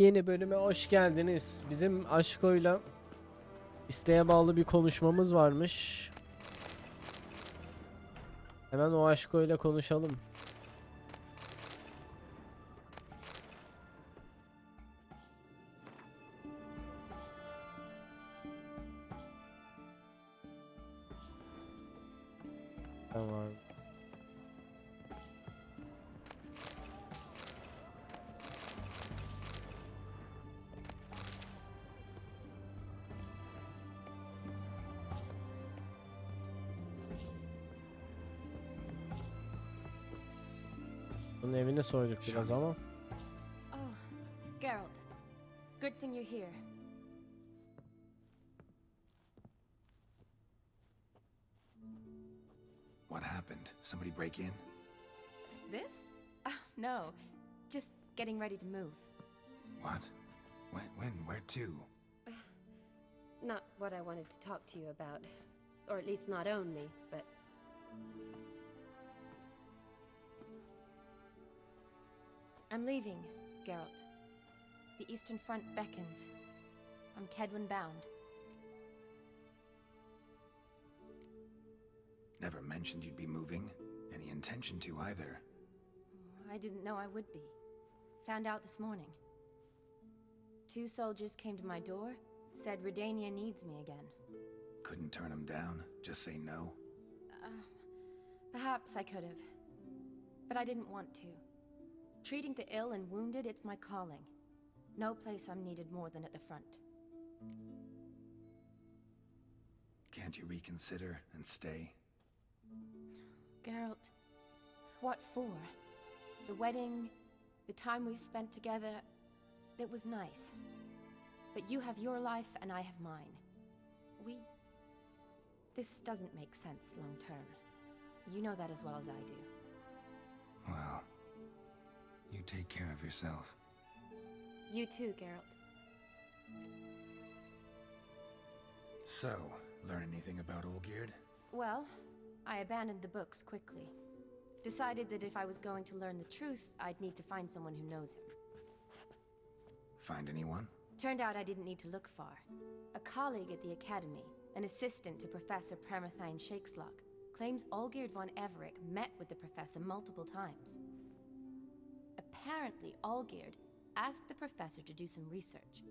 Yeni bölüme hoş geldiniz. Bizim Aşko'yla isteğe bağlı bir konuşmamız varmış. Hemen o Aşko'yla konuşalım. Tamam. Bunun evini soyduk biraz ama. Oh, Geralt. Good thing you're here. What happened? Somebody break in? This? No. Just getting ready to move. What? When? Where to? Not what I wanted to talk to you about. Or at least not only, but... I'm leaving, Geralt. The Eastern Front beckons. I'm Kedwin bound. Never mentioned you'd be moving. Any intention to either. I didn't know I would be. Found out this morning. 2 soldiers came to my door, said Redania needs me again. Couldn't turn him down? Just say no? Perhaps I could have. But I didn't want to. Treating the ill and wounded, it's my calling. No place I'm needed more than at the front. Can't you reconsider and stay? Geralt, what for? The wedding, the time we've spent together, it was nice. But you have your life and I have mine. This doesn't make sense long term. You know that as well as I do. Well, you take care of yourself. You too, Geralt. So, learn anything about Olgierd? Well, I abandoned the books quickly. Decided that if I was going to learn the truth, I'd need to find someone who knows him. Find anyone? Turned out I didn't need to look far. A colleague at the academy, an assistant to Professor Permathine Shakeslog, claims Olgierd von Everett met with the professor multiple times. Apparently, Olgierd asked the professor to do some research.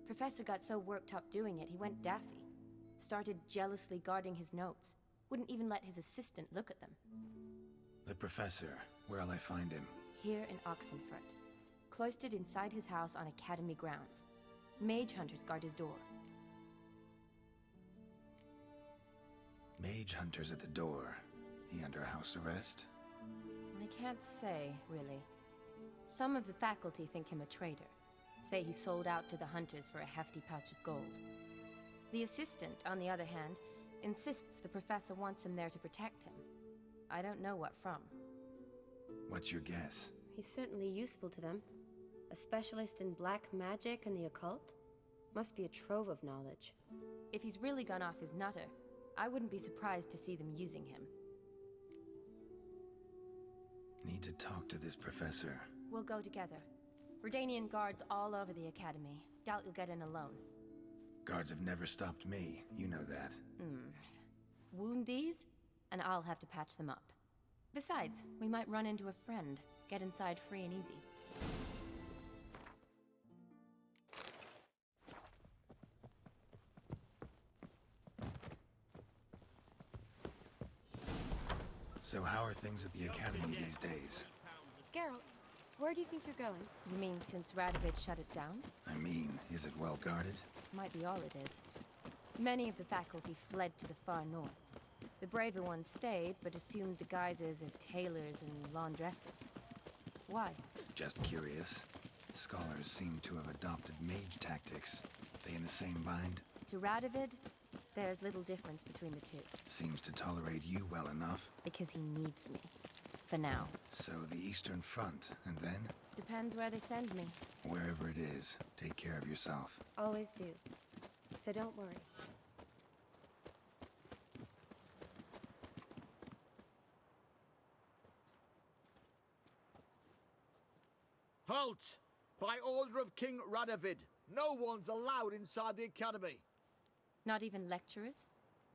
Professor got so worked up doing it, he went daffy. Started jealously guarding his notes. Wouldn't even let his assistant look at them. The professor. Where'll I find him? Here in Oxenfurt. Cloistered inside his house on academy grounds. Mage hunters guard his door. Mage hunters at the door. He under house arrest? I can't say, really. Some of the faculty think him a traitor. Say he sold out to the hunters for a hefty pouch of gold. The assistant, on the other hand, insists the professor wants him there to protect him. I don't know what from. What's your guess? He's certainly useful to them. A specialist in black magic and the occult? Must be a trove of knowledge. If he's really gone off his nutter, I wouldn't be surprised to see them using him. Need to talk to this professor. We'll go together. Redanian guards all over the academy. Doubt you'll get in alone. Guards have never stopped me, you know that. Wound these, and I'll have to patch them up. Besides, we might run into a friend. Get inside free and easy. So how are things at the academy these days? Geralt, where do you think you're going? You mean since Radovid shut it down? I mean, is it well guarded? Might be all it is. Many of the faculty fled to the far north. The braver ones stayed, but assumed the guises of tailors and laundresses. Why? Just curious. Scholars seem to have adopted mage tactics. They in the same bind? To Radovid, there's little difference between the two. Seems to tolerate you well enough. Because he needs me. For now. So the Eastern Front, and then? Depends where they send me. Wherever it is, take care of yourself. Always do. So don't worry. Halt! By order of of King Radovid. No one's allowed inside the academy. Not even lecturers?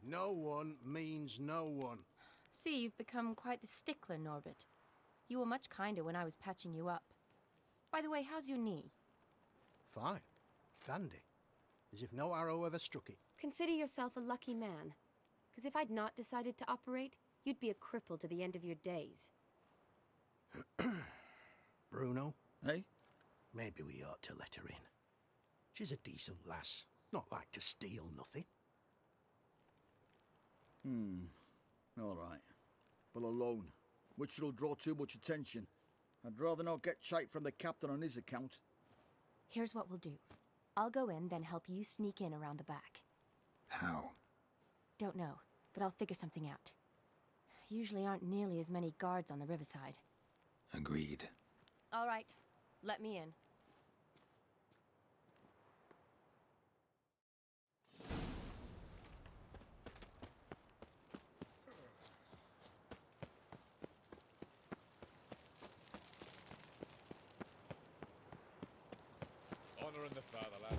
No one means no one. See, you've become quite the stickler, Norbert. You were much kinder when I was patching you up. By the way, how's your knee? Fine. Dandy. As if no arrow ever struck it. Consider yourself a lucky man. Because if I'd not decided to operate, you'd be a cripple to the end of your days. Bruno, Hey? maybe we ought to let her in. She's a decent lass. Not like to steal nothing. All right. But alone, which will draw too much attention. I'd rather not get shite from the captain on his account. Here's what we'll do. I'll go in, then help you sneak in around the back. How? Don't know, but I'll figure something out. Usually aren't nearly as many guards on the riverside. Agreed. All right, let me in. Honouring the fatherland.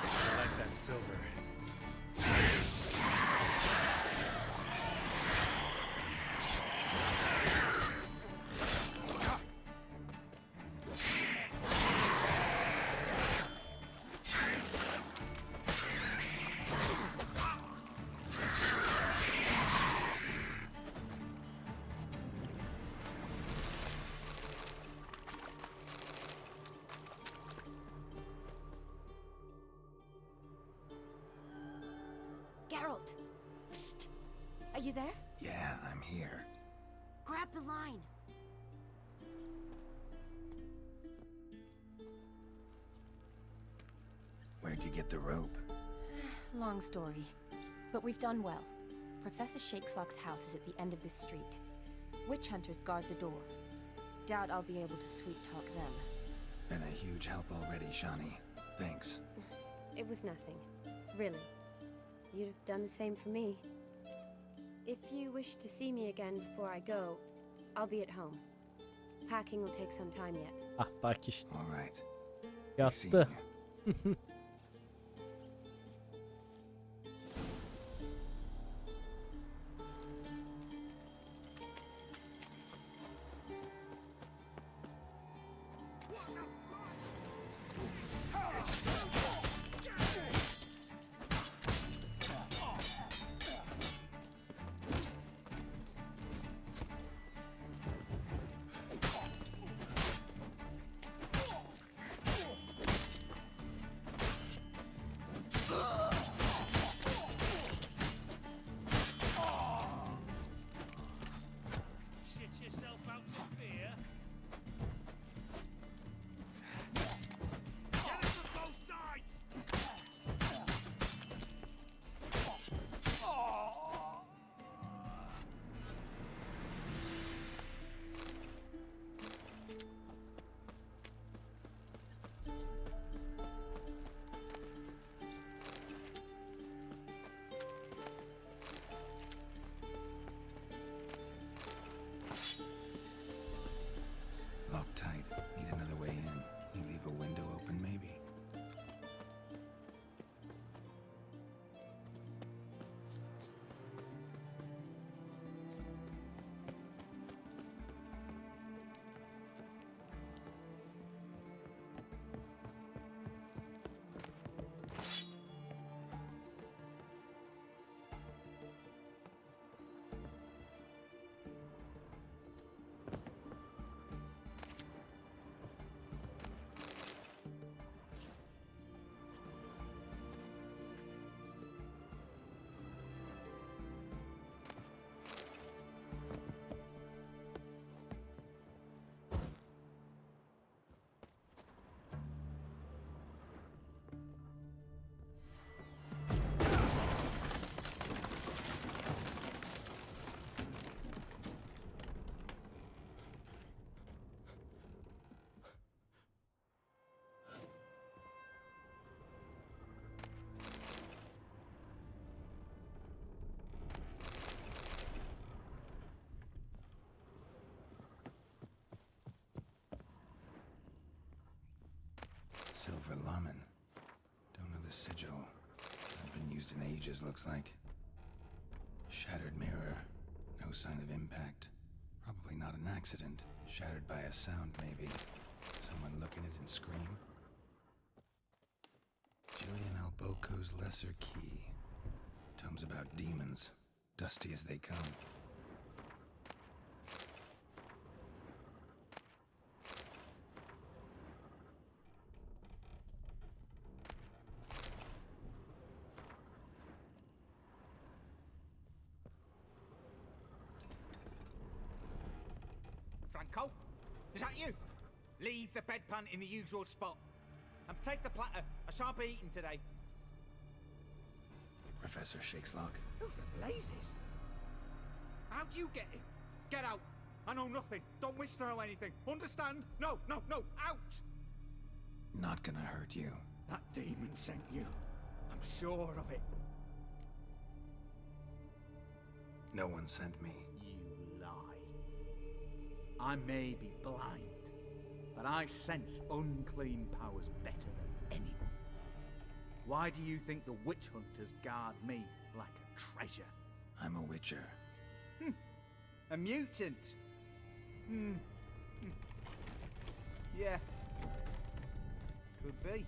I like that silver. Geralt! Psst! Are you there? Yeah, I'm here. Grab the line! Where'd you get the rope? Long story. But we've done well. Professor Shakesock's house is at the end of this street. Witch hunters guard the door. Doubt I'll be able to sweet-talk them. Been a huge help already, Shani. Thanks. It was nothing. Really. You'd have done the same for me. If you wish to see me again before I go, I'll be at home. Packing will take some time yet. Ah bak işte. All right. Be seeing Yattı. you. Lamen. Don't know the sigil. Hasn't been used in ages, looks like. Shattered mirror. No sign of impact. Probably not an accident. Shattered by a sound, maybe. Someone look at it and scream. Julian Alboco's Lesser Key. Tomes about demons. Dusty as they come. Franco? Is that you? Leave the bedpan in the usual spot. And take the platter. I shan't be eating today. Professor Shakeslock. Who the blazes? How'd you get in? Get out. I know nothing. Don't wish to know anything. Understand? No, no, no. Out! Not gonna hurt you. That demon sent you. I'm sure of it. No one sent me. You lie. I may be blind, but I sense unclean powers better than anyone. Why do you think the witch hunters guard me like a treasure? I'm a witcher. A mutant? Yeah. Could be.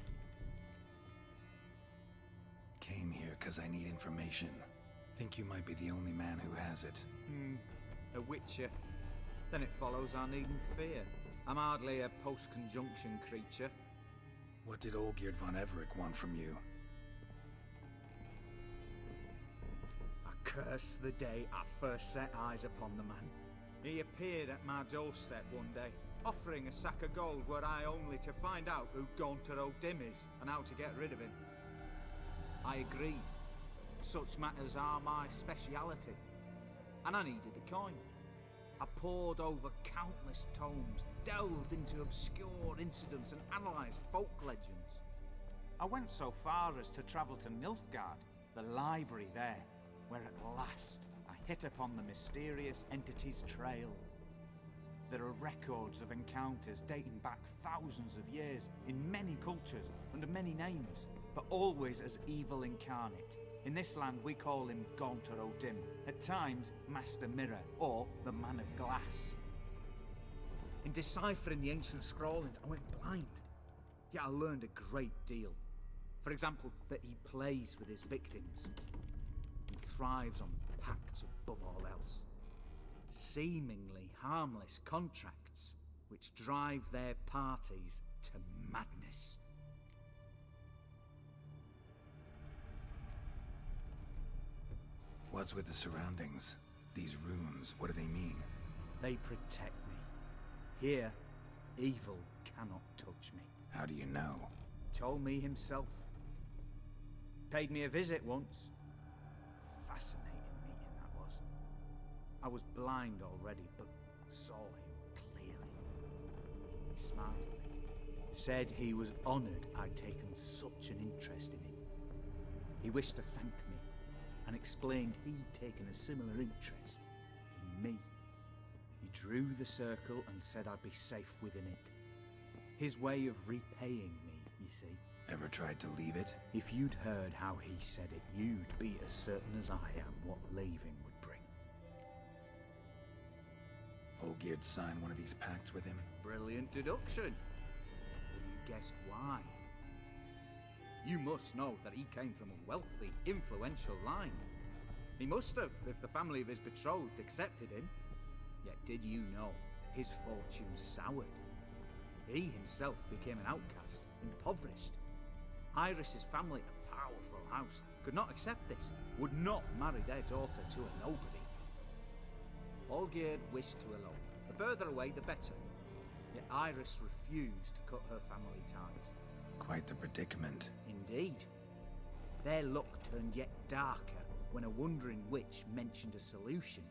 Came here because I need information. Think you might be the only man who has it. A witcher. Then it follows I needn't fear. I'm hardly a post-conjunction creature. What did Olgierd von Everec want from you? I curse the day I first set eyes upon the man. He appeared at my doorstep one day, offering a sack of gold were I only to find out who Gaunter O'Dim is and how to get rid of him. I agreed. Such matters are my speciality. And I needed the coin. I pored over countless tomes, delved into obscure incidents and analysed folk legends. I went so far as to travel to Nilfgaard, the library there, where at last I hit upon the mysterious entity's trail. There are records of encounters dating back thousands of years in many cultures under many names, but always as evil incarnate. In this land we call him Gaunter O'Dim, at times Master Mirror or the Man of Glass. In deciphering the ancient scrawlings I went blind, yet I learned a great deal. For example, that he plays with his victims and thrives on pacts above all else. Seemingly harmless contracts which drive their parties to madness. What's with the surroundings? These runes, what do they mean? They protect me. Here, evil cannot touch me. How do you know? Told me himself. Paid me a visit once. Fascinating meeting that was. I was blind already, but saw him clearly. He smiled at me. Said he was honoured I'd taken such an interest in him. He wished to thank me and explained he'd taken a similar interest in me. He drew the circle and said I'd be safe within it. His way of repaying me, you see. Ever tried to leave it? If you'd heard how he said it, you'd be as certain as I am what leaving would bring. Olgierd signed one of these pacts with him? Brilliant deduction. Have you guessed why? You must know that he came from a wealthy, influential line. He must have, if the family of his betrothed accepted him. Yet did you know his fortune soured? He himself became an outcast, impoverished. Iris's family, a powerful house, could not accept this, would not marry their daughter to a nobody. Olgierd wished to elope. The further away, the better. Yet Iris refused to cut her family ties. Quite the predicament. Indeed. Their luck turned yet darker when a wandering witch mentioned a solution.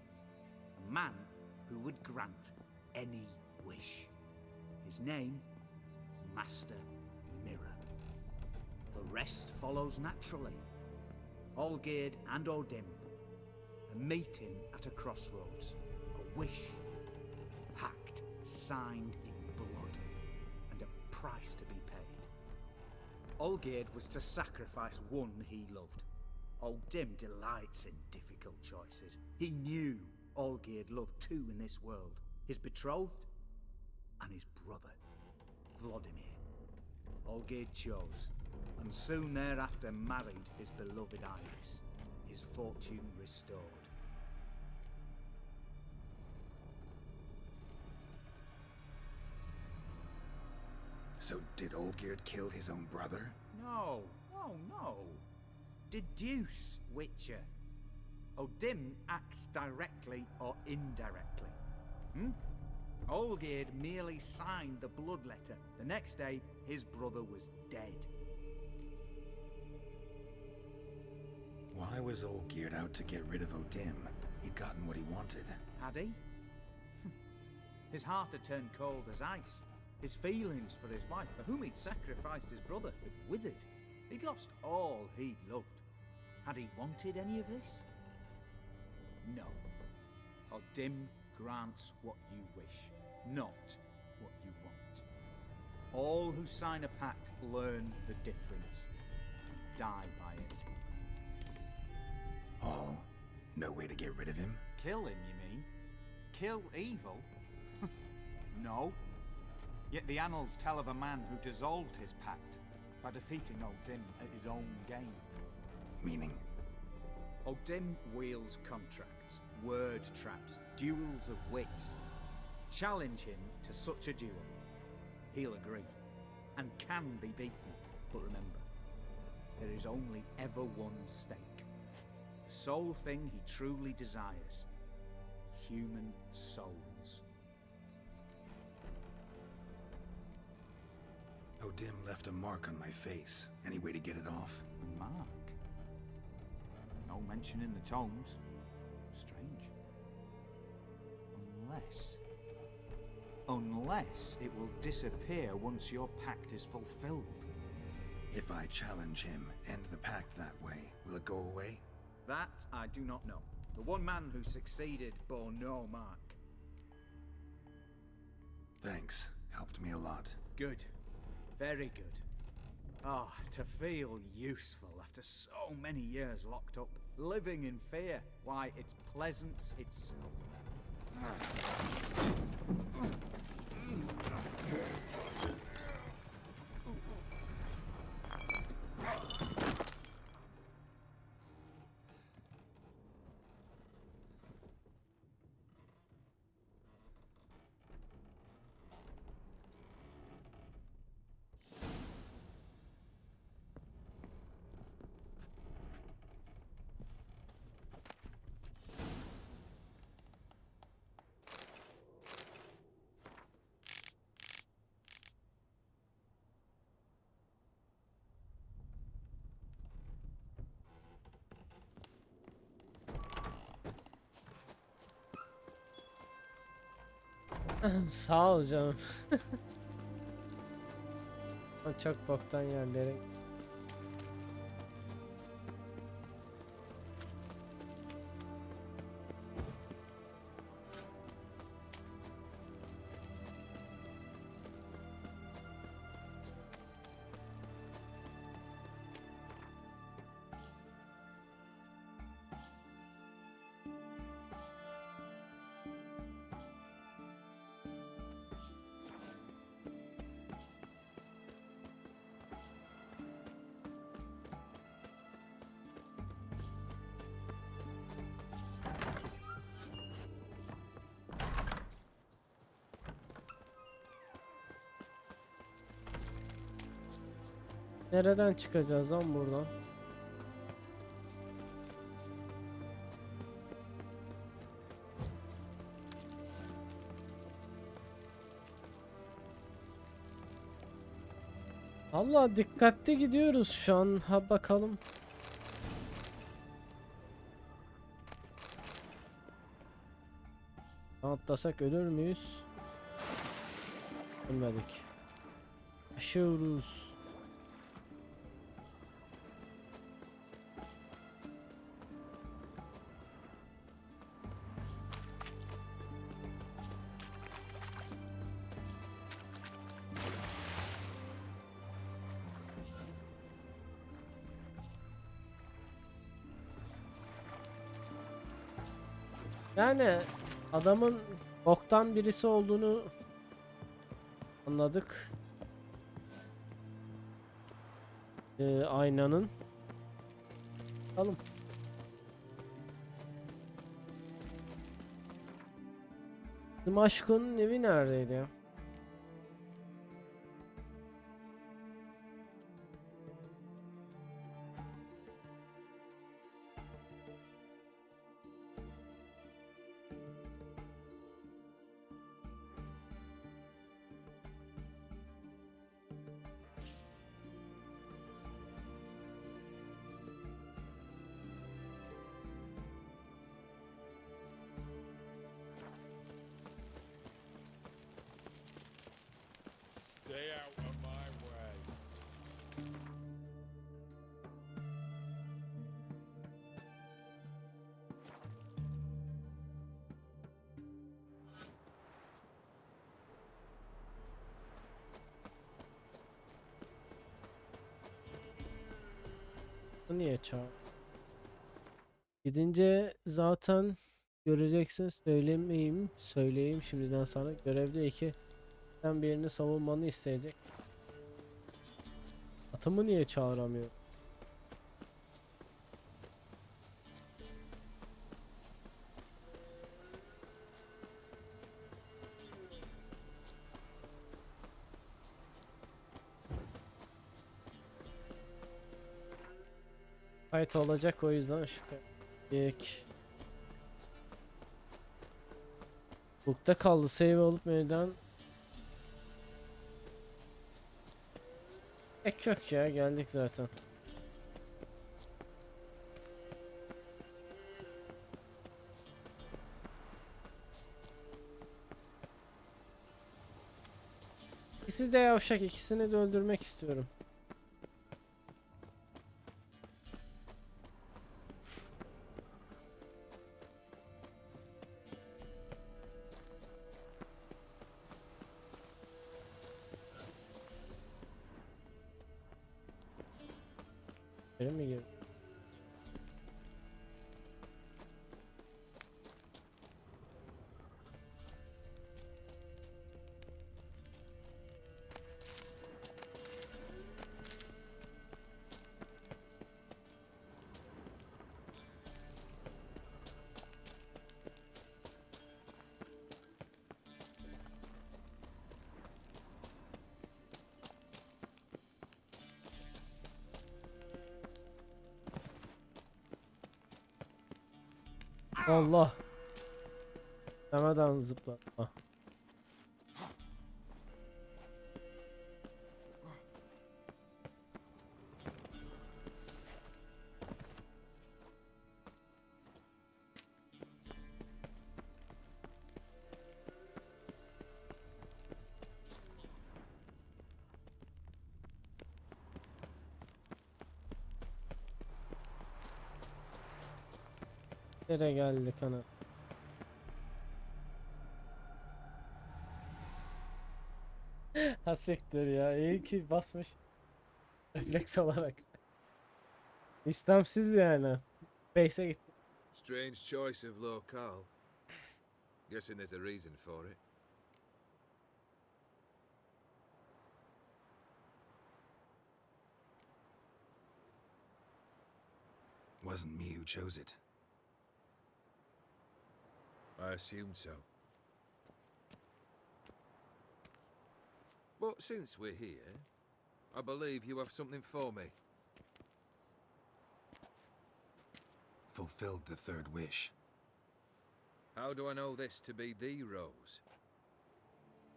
A man who would grant any wish. His name, Master Mirror. The rest follows naturally. Olgierd and O'Dim, a meeting at a crossroads, a wish, a pact signed in blood, and a price to be paid. Olgierd was to sacrifice one he loved. Old Dim delights in difficult choices. He knew Olgierd loved two in this world, his betrothed and his brother, Vladimir. Olgierd chose, and soon thereafter married his beloved Iris, his fortune restored. So did Olgierd kill his own brother? No. Deduce, Witcher. Dim acts directly or indirectly. Olgierd merely signed the blood letter. The next day, his brother was dead. Why was Olgierd out to get rid of Odim? He'd gotten what he wanted. Had he? His heart had turned cold as ice. His feelings for his wife, for whom he'd sacrificed his brother, had withered. He'd lost all he'd loved. Had he wanted any of this? No. Dim grants what you wish, not what you want. All who sign a pact learn the difference, die by it. All? No way to get rid of him? Kill him, you mean? Kill evil? No. Yet the annals tell of a man who dissolved his pact by defeating Dim at his own game. Meaning? Dim wields contracts, word traps, duels of wits. Challenge him to such a duel. He'll agree, and can be beaten. But remember, there is only ever one stake. The sole thing he truly desires. Human souls. Odim left a mark on my face. Any way to get it off? A mark? No mention in the tomes. Strange. Unless it will disappear once your pact is fulfilled. If I challenge him, end the pact that way, will it go away? That I do not know. The one man who succeeded bore no mark. Thanks. Helped me a lot. Good. Very good. Oh, to feel useful after so many years locked up, living in fear. Why, it's pleasance itself. Sağ ol canım. Çok boktan yerlere. Nereden çıkacağız lan buradan? Allah dikkatli gidiyoruz şu an. Ha bakalım. Atlasak ölür müyüz? Ölmedik. Yaşıyoruz. Yani adamın boktan birisi olduğunu anladık. Aynanın. Bakalım. Bizim aşkın evi neredeydi ya? Stay out of my way. Bu niye çağır? Gidince zaten göreceksin, söyleyeyim şimdiden sana. Görevde ikiden birini savunmanı isteyecek. Atımı niye çağıramıyor? Kayıt olacak, o yüzden şu ilk bukta kaldı. Save olup menüden yok ya, geldik zaten. İkisi de yavşak, ikisini de öldürmek istiyorum. Benim mi gibi? Allah. Demeden zıpla. Ah. Nereye geldik ana? Ha siktir ya. İyi ki basmış. Refleks olarak. İstemsiz yani. Base'e gitti. Strange choice of locale. Guessing there's a reason for it. Wasn't me who chose it. I assumed so. But since we're here, I believe you have something for me. Fulfilled the third wish. How do I know this to be the rose?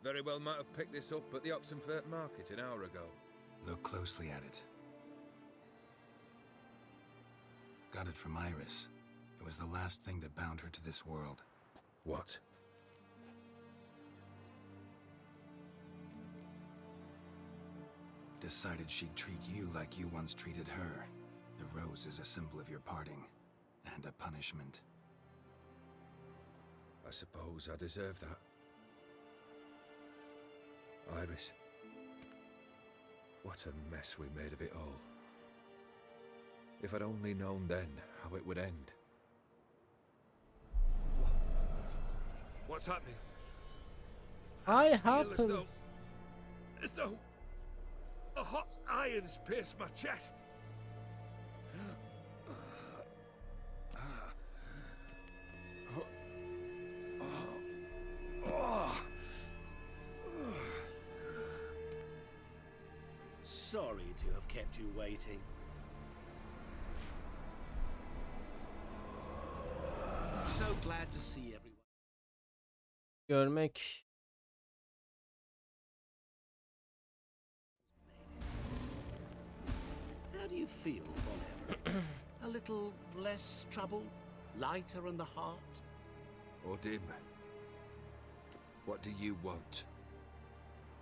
Very well might have picked this up at the Oxenfurt market an hour ago. Look closely at it. Got it from Iris. It was the last thing that bound her to this world. What? Decided she'd treat you like you once treated her. The rose is a symbol of your parting, and a punishment. I suppose I deserve that. Iris. What a mess we made of it all. If I'd only known then how it would end. What's happening? I Feel happen. as though a hot iron's pierced my chest. Sorry to have kept you waiting. So glad to see everyone. Görmek. How do you feel, Bonnet? A little less troubled? Lighter in the heart? Or dim? What do you want?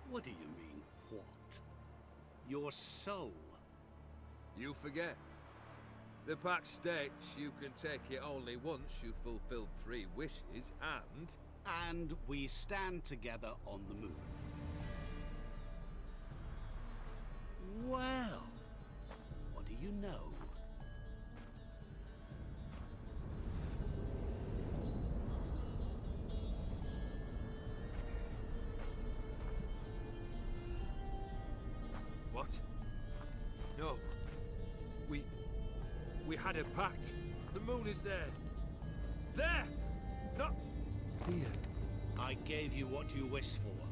What do you mean, what? Your soul. You forget. The pact states you can take it only once you've fulfilled 3 wishes, and... And we stand together on the moon. Well, what do you know? What? No. We had a pact. The moon is there. There! Not here. I gave you what you wished for.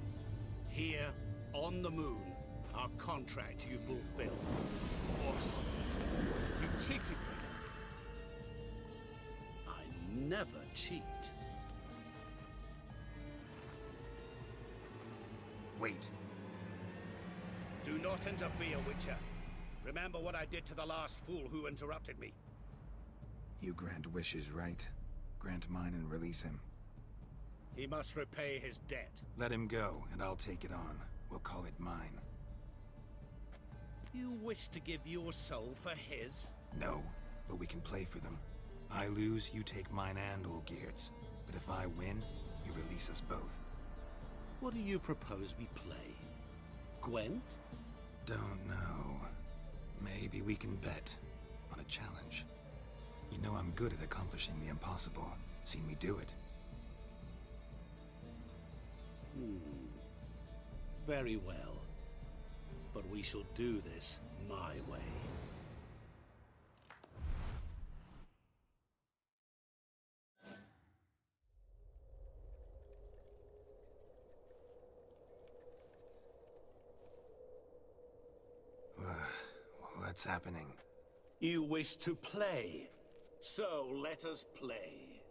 Here, on the moon, our contract you fulfilled. Awesome. You cheated me. I never cheat. Wait. Do not interfere, Witcher. Remember what I did to the last fool who interrupted me. You grant wishes, right? Grant mine and release him. He must repay his debt. Let him go, and I'll take it on. We'll call it mine. You wish to give your soul for his? No, but we can play for them. I lose, you take mine and Olgierd's. But if I win, you release us both. What do you propose we play? Gwent? Don't know. Maybe we can bet on a challenge. You know I'm good at accomplishing the impossible. Seen me do it. Very well. But we shall do this my way. What's happening? You wish to play, so let us play.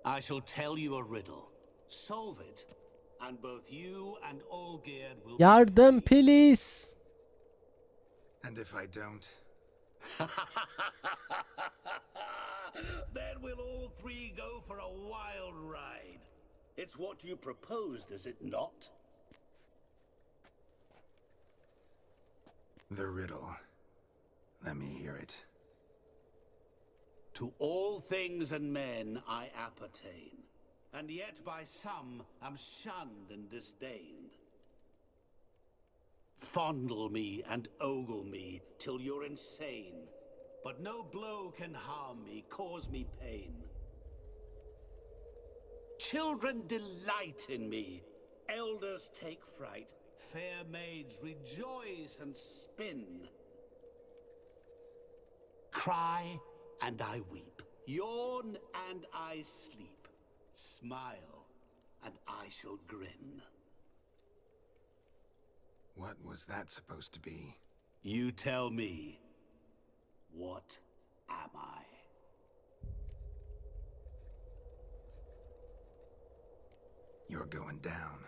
I shall tell you a riddle. Solve it, and both you and Olgierd will be Yardım free. please. And if I don't? Then we'll all 3 go for a wild ride. It's what you proposed, is it not? The riddle. Let me hear it. To all things and men I appertain, and yet by some am shunned and disdained. Fondle me and ogle me till you're insane, but no blow can harm me, cause me pain. Children delight in me, elders take fright, fair maids rejoice and spin. Cry and I weep, yawn and I sleep, smile and I shall grin. What was that supposed to be? You tell me, what am I? You're going down.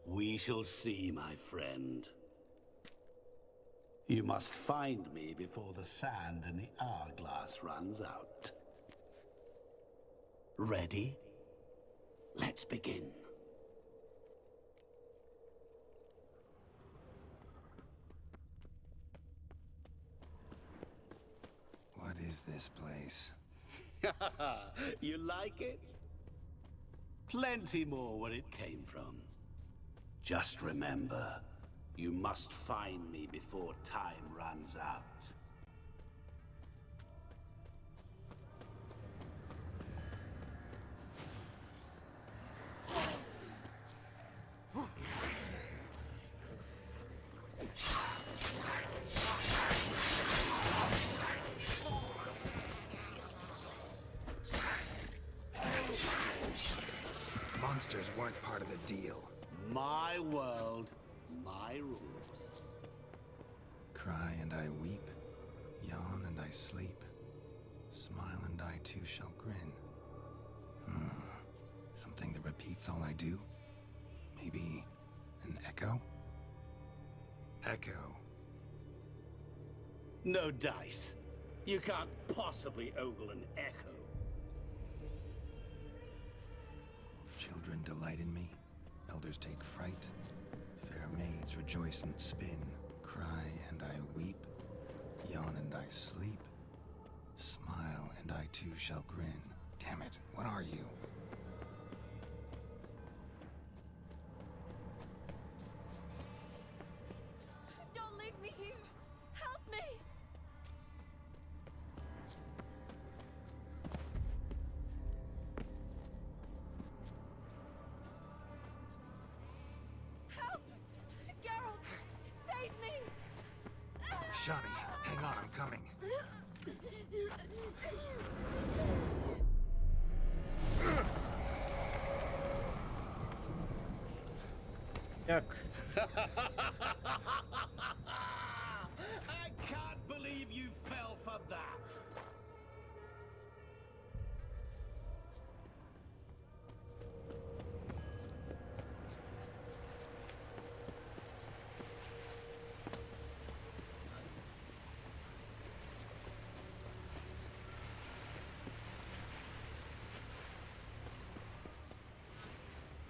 We shall see, my friend. You must find me before the sand in the hourglass runs out. Ready? Let's begin. What is this place? You like it? Plenty more where it came from. Just remember, you must find me before time runs out. monsters weren't part of the deal. My world, my rules. Cry and I weep, yawn and I sleep, smile and I too shall grin. Something that repeats all I do? Maybe an echo? Echo. No dice. You can't possibly ogle an echo. Children delight in me, elders take fright, fair maids rejoice and spin, cry and I weep, yawn and I sleep, smile and I too shall grin. Damn it, what are you? Don't leave me here! Help me! Help! Geralt! Save me! Shani, hang on, I'm coming. Yak. I can't believe you fell for that.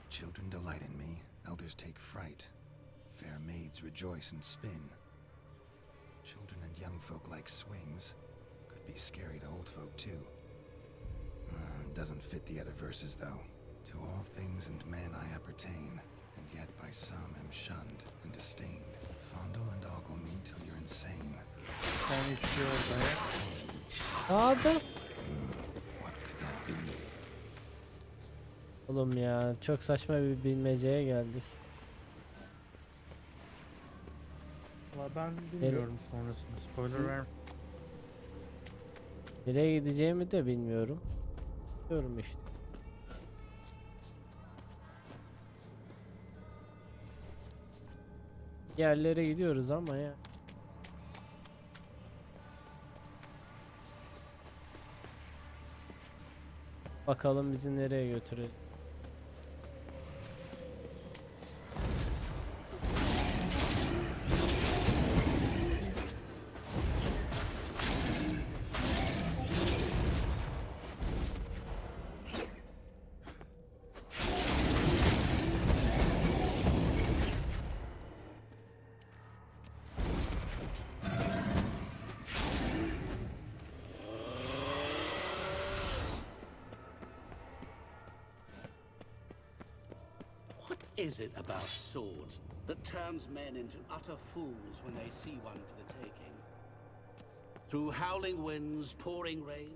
Children delight in me, elders take fright, fair maids rejoice and spin. Children and young folk like swings, could be scary to old folk too. Doesn't fit the other verses though. To all things and men I appertain, and yet by some am shunned and disdained. Fondle and ogle me till you're insane. Sen istiyorsun ya. Abi. What could that be? Oğlum ya çok saçma bir bilmeceye geldik. Valla ben bilmiyorum sonrasını. Spoiler ver. Nereye gideceğimi de bilmiyorum. Diyorum işte. Yerlere gidiyoruz ama ya. Bakalım bizi nereye götürecek. What is it about swords that turns men into utter fools when they see one for the taking? Through howling winds, pouring rain,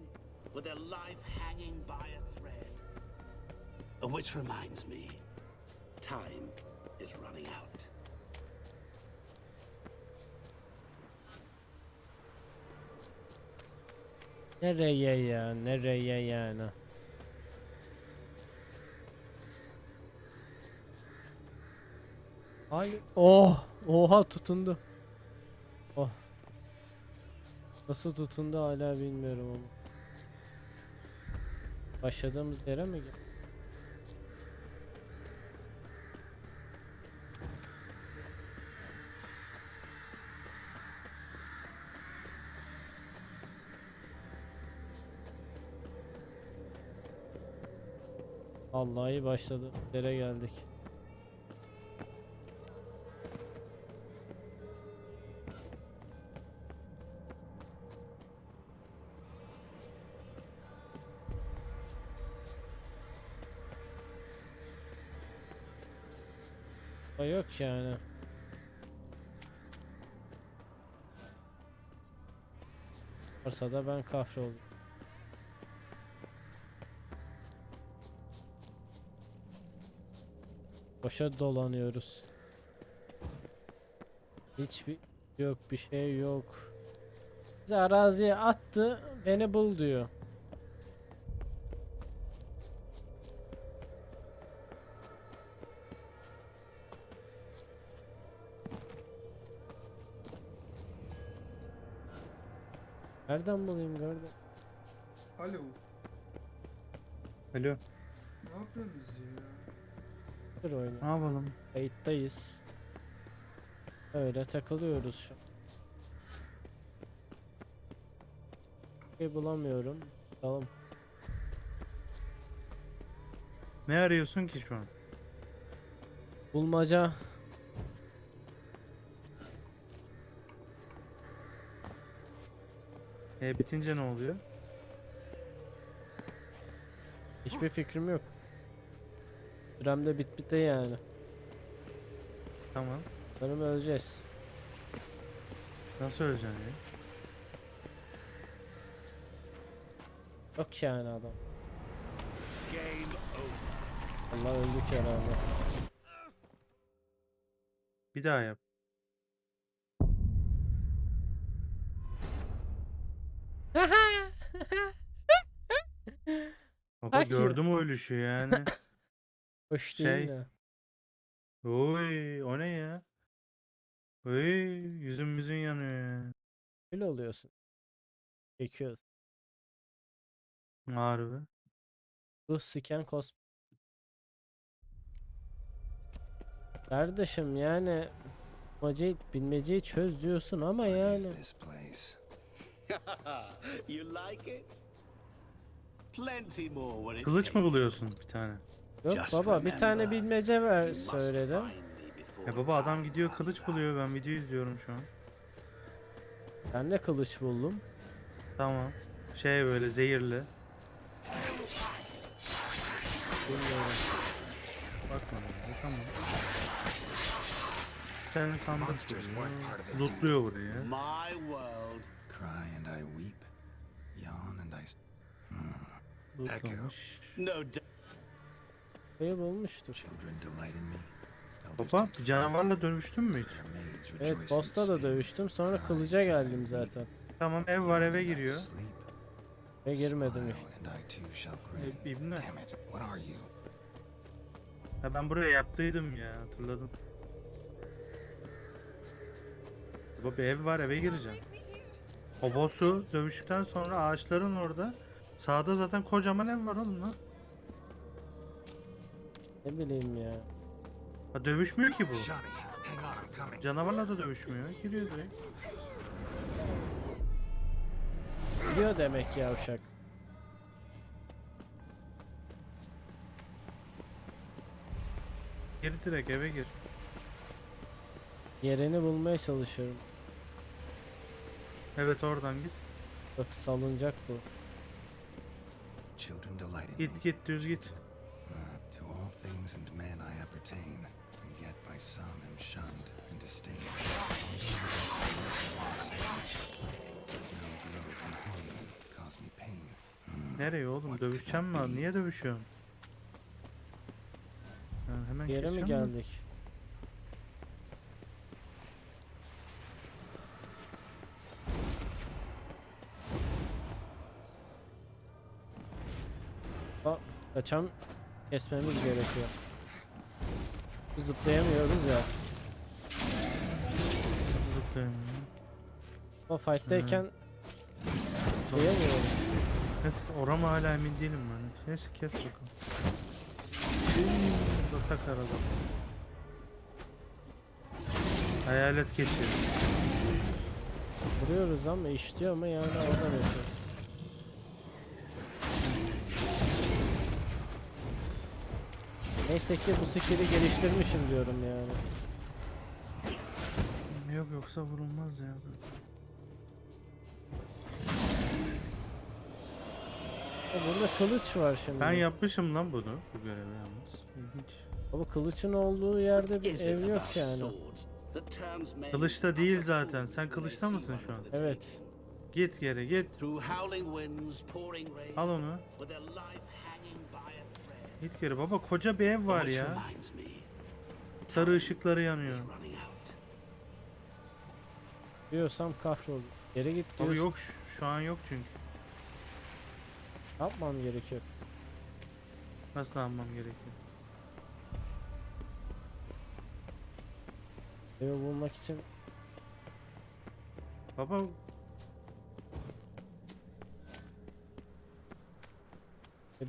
with their life hanging by a thread. Which reminds me, time is running out. Nereye ya? Nereye yani? Ay, oh, oha tutundu. Oh. Nasıl tutundu hala bilmiyorum ama. Başladığımız yere mi geldi? Vallahi başladığımız yere geldik. Yok yani. Varsa da ben kahroldum. Boşa dolanıyoruz. Hiçbir yok, bir şey yok. Bizi araziye attı, beni bul diyor. Nereden bulayım gördüm. Alo. Alo. Ne yapıyorsunuz ya? Dur oyna. Ne yapalım? Kayıttayız. Öyle takılıyoruz şu an. Bulamıyorum. Bakalım. Ne arıyorsun ki şu an? Bulmaca. Bitince ne oluyor? Hiçbir fikrim yok. Sürem de bitti yani. Tamam. Sanırım öleceğiz. Nasıl öleceksin ya? Yok yani adam. Game over. Allah öldük herhalde. Bir daha yap. Baba Bak ya. gördüm o ölüşü yani. Hoş Şey. değil de. Oy, o ne ya? Oy, yüzün yanıyor ya. Öyle oluyorsun. Çekiyoruz. Harbi. Bu siken kos. Kardeşim yani bilmeceyi çöz diyorsun ama What is yani. this place? You like it? Plenty more where it Kılıç mı came buluyorsun bir tane? Yok Just baba, bir tane remember, bilmece from. ver You must söyledim. find me before Ya baba adam time gidiyor runs kılıç out. buluyor, ben video izliyorum şu an. Ben de kılıç buldum. Tamam. Şey böyle zehirli. Bilmiyorum. Bakma ya, tamam. Bir tane sandık Monsters buluyor. weren't part of the Lootluyor burayı. My world. Cry and I weep, yawn and I. Lootlamış. No doubt. Burayı bulmuştuk. Children delight in me. Baba canavarla dövüştün mü hiç? Their maids Evet, rejoice in boss'ta da speed. dövüştüm. Sonra Cry kılıca and I geldim weep, zaten. Tamam, ev var, eve yawn and I giriyor. sleep. Ve girmedim Smile işte. and I too shall grin. İbne. Damn it, what are you? Ha, ben buraya yaptıydım ya, hatırladım. Baba bir ev var, eve gireceğim. O boss'u dövüştükten sonra ağaçların orada sağda zaten kocaman ev var oğlum lan. Ne bileyim ya. Ha, dövüşmüyor ki bu. Shani, hang on, I'm coming. Canavarla da dövüşmüyor. Giriyor direkt. Biliyor demek ya uşak. Gir direkt eve gir. Yerini bulmaya çalışıyorum. Evet oradan git. Yok, salıncak bu. Children delight in me. Git düz git. To all things and men I appertain, and yet by some am shunned and disdained. No blow can harm me, cause me pain. Nereye oğlum? Dövüşeceğim mi? Niye dövüşüyorsun? Ben hemen Yere mi kesiyorum da. geldik? Bak, kaçan kesmemiz gerekiyor. Zıplayamıyoruz ya. Zıplayayım. O fight'tayken zıplayamıyoruz. Neyse oram hala emin değilim ben. Neyse kes bakalım. Burada tak arada. Hayalet geçiyor. Vuruyoruz ama işliyor mu yani, oradan yapıyor. Neyse ki bu skill'i geliştirmişim diyorum yani. Yok yoksa vurulmaz ya zaten. Burada kılıç var şimdi. Ben yapmışım lan bunu. Bu görevi yalnız. İlginç. Ama kılıçın olduğu yerde bir Is it ev yok about yani. swords that turns men Kılıçta değil into zaten. fools Sen when they kılıçta see mısın one şu an? for the Evet. taking? Git geri git. Through howling winds, pouring rain, Al onu. with their life hanging by a thread. Git geri. Baba koca bir ev var Which ya. reminds me, Sarı ışıkları yanıyor. is running out. Diyorsam kahrol. Geri git Abi diyorsun. yok şu an yok çünkü. Ne yapmam gerekiyor? Nasıl almam gerekiyor? Evi bulmak için Baba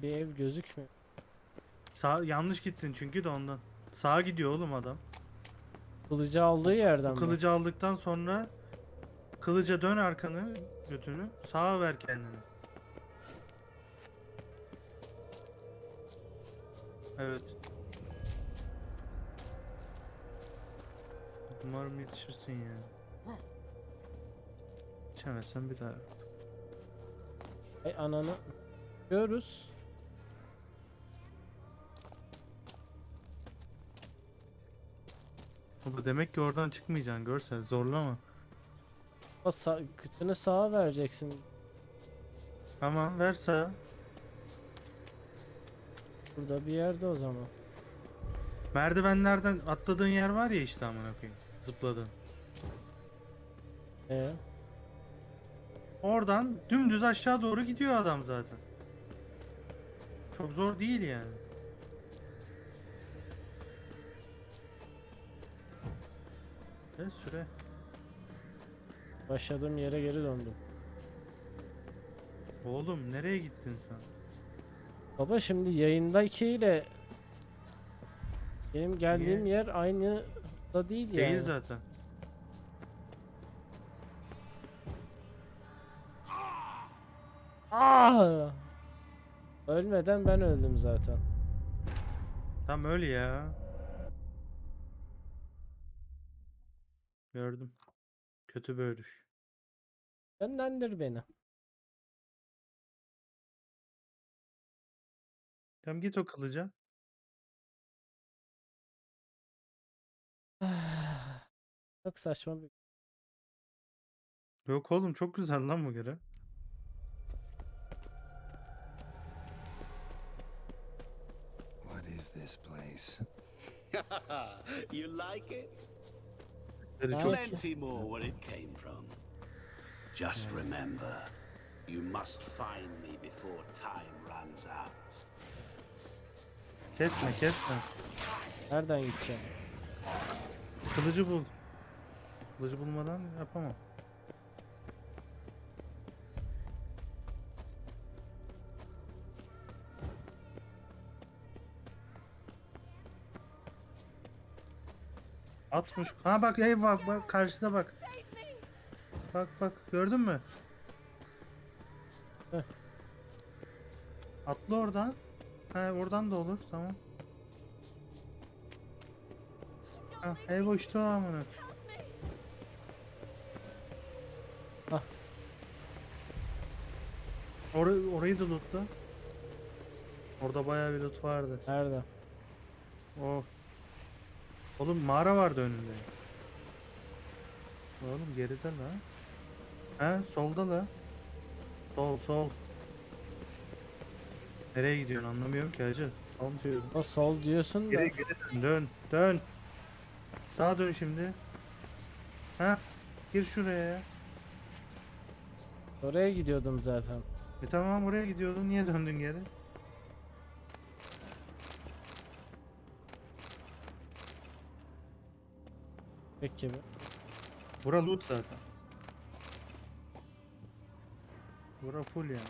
Bir ev gözükmüyor. Sağ yanlış gittin çünkü de ondan. Sağa gidiyor oğlum adam. Kılıcı aldığı yerden Bu mi? kılıcı aldıktan sonra kılıca dön arkanı, götünü sağa ver kendini. Evet. Umarım yetişirsin ya. Yetişemezsen bir daha. Ay ananı. Görürüz. Baba demek ki oradan çıkmayacaksın, görsel zorlama. O kıçını sağa vereceksin. Tamam ver sağa. Burada bir yerde o zaman. Merdivenlerden atladığın yer var ya işte, amına koyayım. Zıpladın. Oradan dümdüz aşağı doğru gidiyor adam zaten. Çok zor değil yani. Ve süre. Başladığım yere geri döndüm. Oğlum nereye gittin sen? Baba şimdi yayındakiyle benim geldiğim yer aynı da değil yani. Değil zaten. Aa! Ölmeden ben öldüm zaten. Tam öyle ya. Gördüm. Kötü bir ölüş. Yönlendir beni. Tamam git o kılıca. Çok saçma bir... Yok oğlum çok güzel lan bu görev. What is this place? You like it? Sesleri çok Plenty more where it came from. Just remember, you must find me before time runs out. kesme kesme. Nereden gideceğim? Kılıcı bul. Kılıcı bulmadan yapamam. Atmış. Ha bak ev bak bak karşıda bak. Bak bak gördün mü? Heh. Atla oradan. He oradan da olur tamam. Ha ev uçtu amına. Hah. Orayı da lootla. Orada bayağı bir loot vardı. Nerede? Oh. Oğlum mağara vardı önünde. Oğlum geride la. He solda la. Sol sol. Nereye gidiyorsun anlamıyorum ki hacı. Sol diyorum. O sol diyorsun da. Geri dön dön dön. Sağa dön şimdi. Ha gir şuraya ya. Oraya gidiyordum zaten. Tamam oraya gidiyordun niye döndün geri? Peki be. Bura loot zaten. Bura full yani.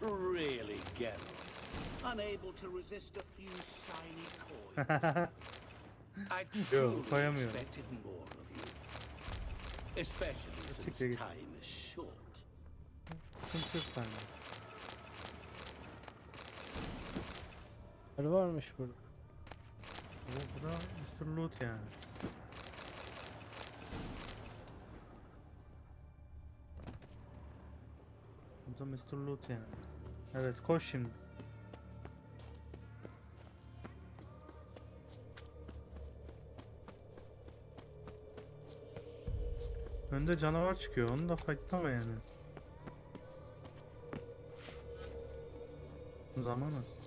Really, Geralt? Unable to resist a few shiny coins? I truly koyamıyorum. expected more of you. Especially since Siktir git. time is short. Sıkıntı yok bende. Ne varmış burada? Bura Mr. Loot yani. Bu da Mr. Loot yani. Evet koş şimdi. Önde canavar çıkıyor. Onu da fightlama yani. Zaman az.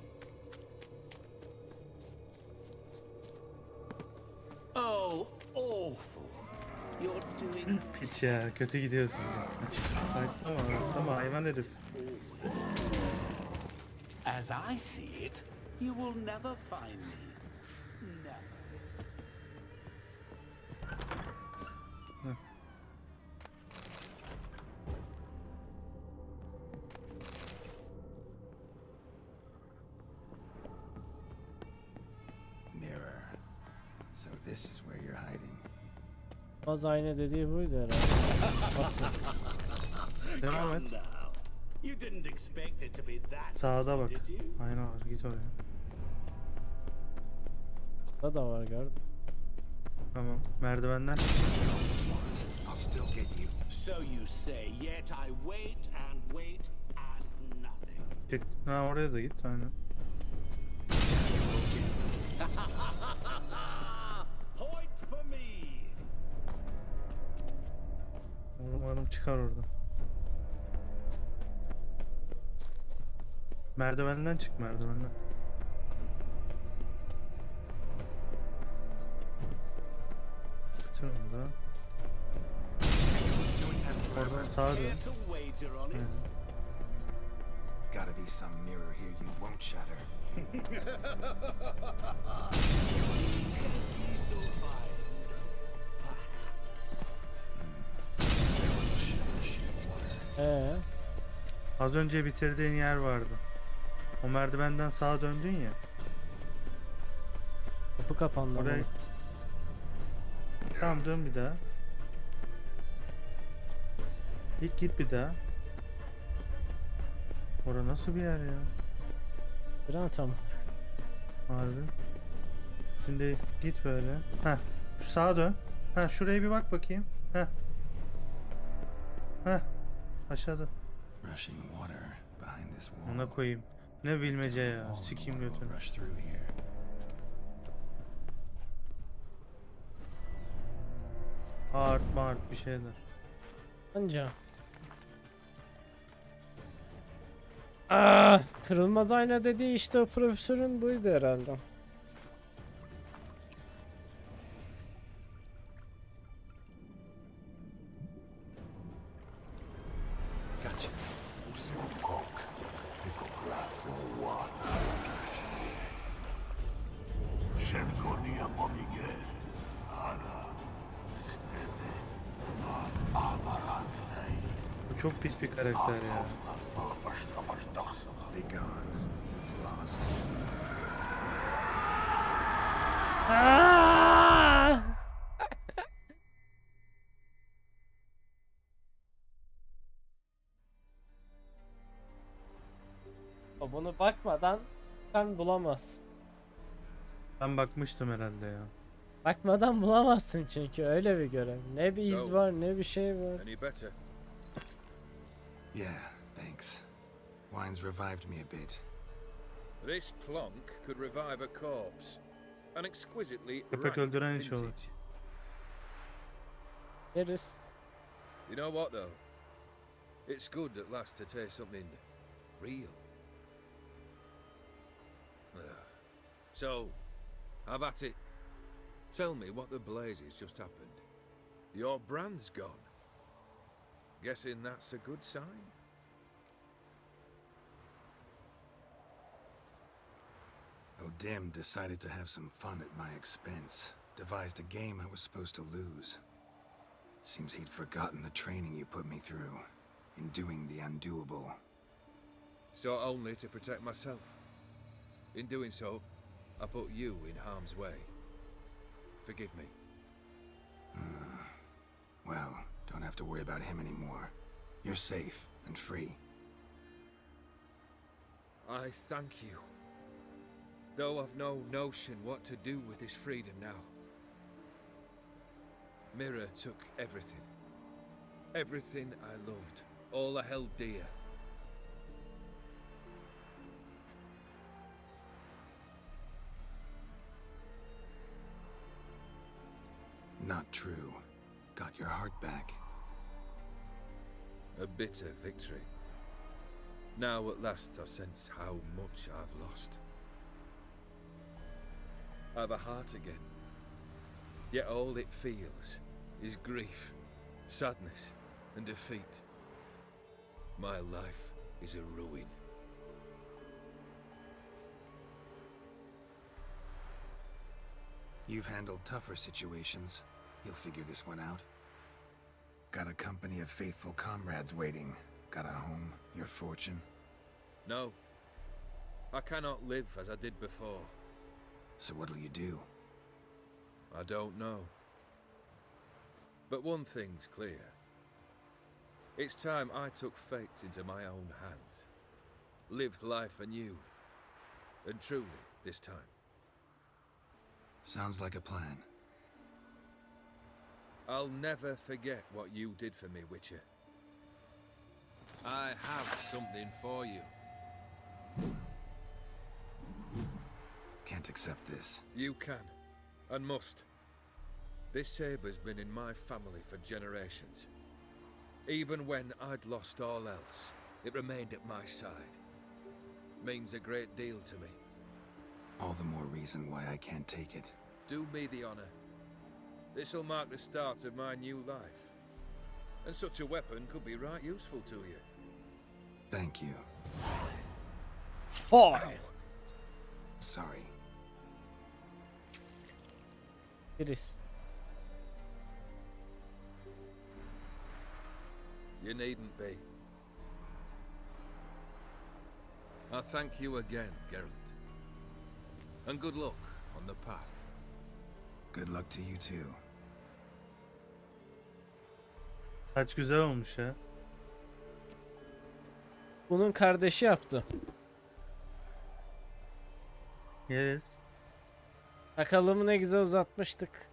Oh, awful. You're doing Piç ya kötü gidiyorsun. Fightlama hayvan herif. As I see it, you will never find me. Never. So this is where you're hiding. Az aynı dediği buydu herhalde. Nasıl? Devam et. Now, you didn't expect it to be that Sağda easy, bak. did you? Aynen var. Git oraya. Burada da var gördüm. Tamam. Merdivenden. I'll still get you. So you say, yet I wait and wait and nothing. Çık. Ha oraya da git. Aynen. Point for me. Umarım çıkar orada. Merdivenden çık merdivenden. Şurada. Oradan sağa dön. Care to wager on it? Gotta be some mirror here you won't shatter. Az önce bitirdiğin yer vardı. O merdivenden sağa döndün ya. Kapı kapandı. Oraya... Oraya... Tamam dön bir daha. Git bir daha. Orası nasıl bir yer ya? Tamam. Harbi. Şimdi git böyle. Heh. Sağa dön. Heh şuraya bir bak bakayım. Heh. Heh. Aşağıda. Rushing water behind this wall. Ona koyayım. Ne bilmece ya. Sikim götünü. Rush through here. Art bir şeyler. Anca. Kırılmaz ayna dediği işte o profesörün buydu herhalde. Gotcha. Bu çok pis bir karakter ya. Be gone. You've lost. Bunu bakmadan sen bulamazsın. Ben bakmıştım herhalde ya. Bakmadan bulamazsın çünkü öyle bir görev. Ne bir iz var ne bir şey var. Any better? Yeah, thanks. Wine's revived me a bit. This plonk could revive a corpse. An exquisitely Köpek ripe öldüren iş olur. vintage. Yeriz. You know what though? It's good at last to taste something real. So, have at it. Tell me what the blazes just happened. Your brand's gone. Guessing that's a good sign? O'Dim decided to have some fun at my expense. Devised a game I was supposed to lose. Seems he'd forgotten the training you put me through in doing the undoable. So only to protect myself. In doing so, I put you in harm's way. Forgive me. Well, don't have to worry about him anymore. You're safe and free. I thank you. Though I've no notion what to do with this freedom now. Mirror took everything. Everything I loved. All I held dear. Not true. Got your heart back. A bitter victory. Now at last I sense how much I've lost. I've a heart again. Yet all it feels is grief, sadness, and defeat. My life is a ruin. You've handled tougher situations. You'll figure this one out. Got a company of faithful comrades waiting. Got a home, your fortune. No. I cannot live as I did before. So what'll you do? I don't know. But one thing's clear. It's time I took fate into my own hands. Lived life anew. And truly, this time. Sounds like a plan. I'll never forget what you did for me, Witcher. I have something for you. Can't accept this. You can, and must. This sabre's been in my family for generations. Even when I'd lost all else, it remained at my side. Means a great deal to me. All the more reason why I can't take it. Do me the honor. This'll mark the start of my new life. And such a weapon could be right useful to you. Thank you. Oh! Sorry. Biriz. You needn't be. I thank you again, Geralt. And good luck on the path. Good luck to you too. Kaç güzel olmuş ya. Bunun kardeşi yaptı. Yes. Sakalımı ne güzel uzatmıştık.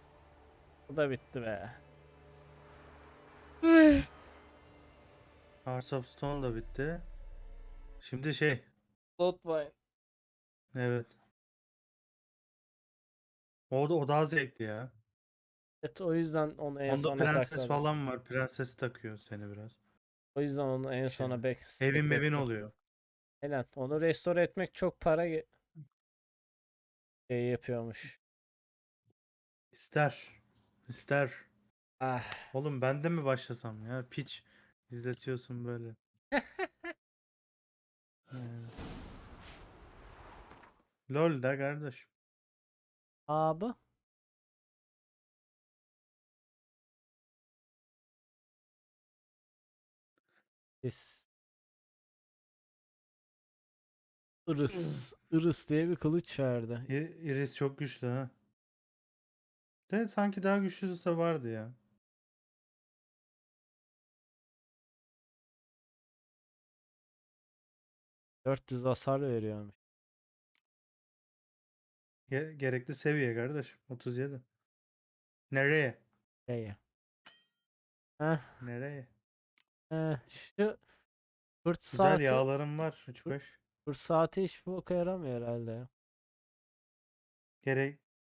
Bu da bitti be. Hearts of Stone da bitti. Şimdi şey. Unutmayın. Evet. O daha zevkli ya. Evet, o yüzden onu en Onda sona prenses sakladım. falan var. Prenses takıyor seni biraz. O yüzden onu en sona Evin beklettim. mevin oluyor. Aynen. Onu restore etmek çok para yapıyormuş. İster. İster. Ah. Oğlum ben de mi başlasam ya? Piç. İzletiyorsun böyle. LOL da kardeş. Abi. Yes. Irıs. Irıs diye bir kılıç verdi. Iris çok güçlü ha. De sanki daha güçlüsü vardı ya. 400 hasar veriyormuş. Gerekli seviye kardeş. 37. Nereye? Şeye. Heh, Nereye? şu fırt Güzel saati, yağlarım var. 3-5. fırt saati hiçbir boka yaramıyor herhalde ya.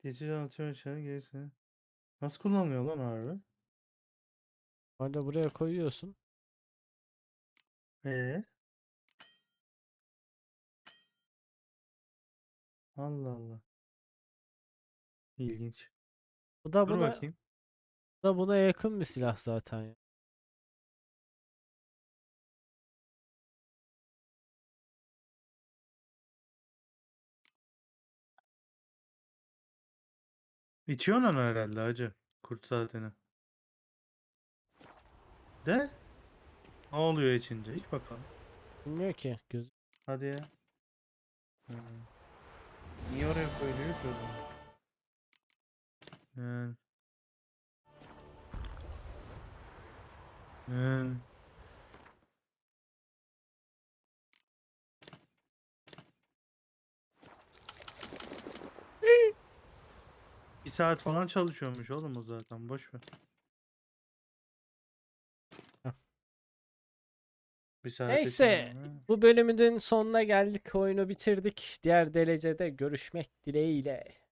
Geçici anlatıyor şey gerisini. Nasıl kullanılıyor lan harbi? Hala buraya koyuyorsun. Ee? Allah Allah. İlginç. Bu da Dur buna, bakayım. bu da buna yakın bir silah zaten ya. İçiyorsun onu herhalde hacı. Kurt saatini. De? Ne oluyor içince? İç bakalım. Bilmiyor ki göz. Hadi ya. Hmm. Niye oraya koyuluyor ki o zaman? Yani. Yani. Bir saat falan çalışıyormuş oğlum o zaten. Boş ver. Heh. Bir saat Neyse, için. bu bölümün sonuna geldik. Oyunu bitirdik. Diğer derecede görüşmek dileğiyle.